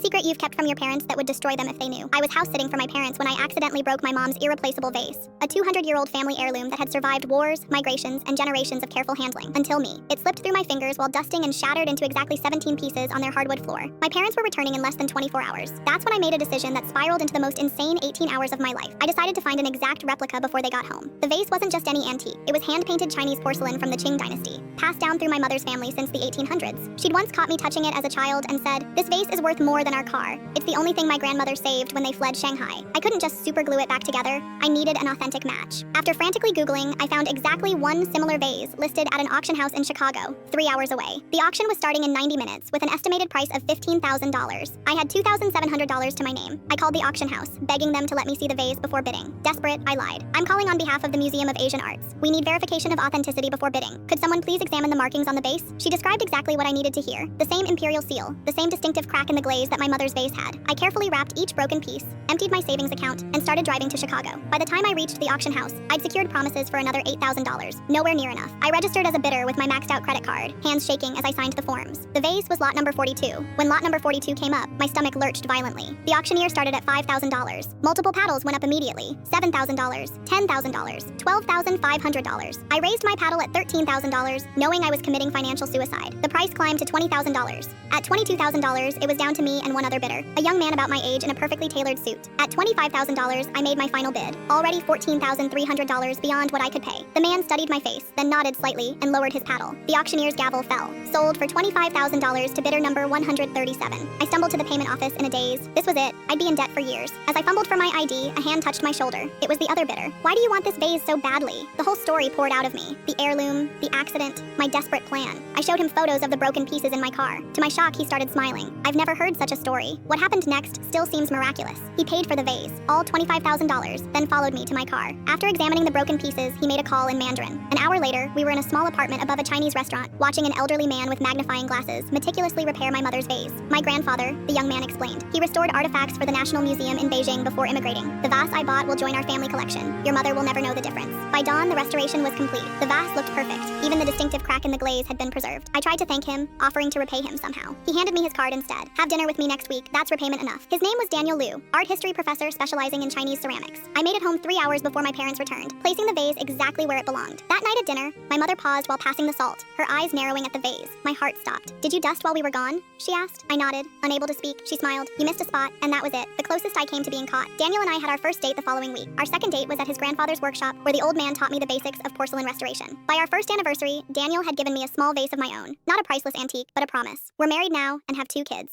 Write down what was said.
secret you've kept from your parents that would destroy them if they knew? I was house sitting for my parents when I accidentally broke my mom's irreplaceable vase, a 200-year-old family heirloom that had survived wars, migrations, and generations of careful handling. Until me. It slipped through my fingers while dusting and shattered into exactly 17 pieces on their hardwood floor. My parents were returning in less than 24 hours. That's when I made a decision that spiraled into the most insane 18 hours of my life. I decided to find an exact replica before they got home. The vase wasn't just any antique. It was hand-painted Chinese porcelain from the Qing dynasty, passed down through my mother's family since the 1800s. She'd once caught me touching it as a child and said, "This vase is worth more than our car. It's the only thing my grandmother saved when they fled Shanghai." I couldn't just super glue it back together. I needed an authentic match. After frantically Googling, I found exactly one similar vase listed at an auction house in Chicago, 3 hours away. The auction was starting in 90 minutes with an estimated price of $15,000. I had $2,700 to my name. I called the auction house, begging them to let me see the vase before bidding. Desperate, I lied. "I'm calling on behalf of the Museum of Asian Arts. We need verification of authenticity before bidding. Could someone please examine the markings on the base?" She described exactly what I needed to hear. The same imperial seal, the same distinctive crack in the glaze that my mother's vase had. I carefully wrapped each broken piece, emptied my savings account, and started driving to Chicago. By the time I reached the auction house, I'd secured promises for another $8,000. Nowhere near enough. I registered as a bidder with my maxed out credit card, hands shaking as I signed the forms. The vase was lot number 42. When lot number 42 came up, my stomach lurched violently. The auctioneer started at $5,000. Multiple paddles went up immediately. $7,000, $10,000, $12,500. I raised my paddle at $13,000, knowing I was committing financial suicide. The price climbed to $20,000. At $22,000, it was down to me and one other bidder, a young man about my age in a perfectly tailored suit. At $25,000, I made my final bid, already $14,300 beyond what I could pay. The man studied my face, then nodded slightly and lowered his paddle. The auctioneer's gavel fell. Sold for $25,000 to bidder number 137. I stumbled to the payment office in a daze. This was it. I'd be in debt for years. As I fumbled for my ID, a hand touched my shoulder. It was the other bidder. "Why do you want this vase so badly?" The whole story poured out of me. The heirloom, the accident, my desperate plan. I showed him photos of the broken pieces in my car. To my shock, he started smiling. I've never heard such a story. What happened next still seems miraculous. He paid for the vase, all $25,000, then followed me to my car. After examining the broken pieces, he made a call in Mandarin. An hour later, we were in a small apartment above a Chinese restaurant, watching an elderly man with magnifying glasses meticulously repair my mother's vase. "My grandfather," the young man explained. "He restored artifacts for the National Museum in Beijing before immigrating. The vase I bought will join our family collection. Your mother will never know the difference." By dawn, the restoration was complete. The vase looked perfect. Even the distinctive crack in the glaze had been preserved. I tried to thank him, offering to repay him somehow. He handed me his card instead. "Have dinner with me next week. That's repayment enough." His name was Daniel Liu, art history professor specializing in Chinese ceramics. I made it home 3 hours before my parents returned, placing the vase exactly where it belonged. That night at dinner, my mother paused while passing the salt, her eyes narrowing at the vase. My heart stopped. "Did you dust while we were gone?" she asked. I nodded. Unable to speak, she smiled. "You missed a spot, and that was it. The closest I came to being caught." Daniel and I had our first date the following week. Our second date was at his grandfather's workshop, where the old man taught me the basics of porcelain restoration. By our first anniversary, Daniel had given me a small vase of my own. Not a priceless antique, but a promise. We're married now and have 2 kids.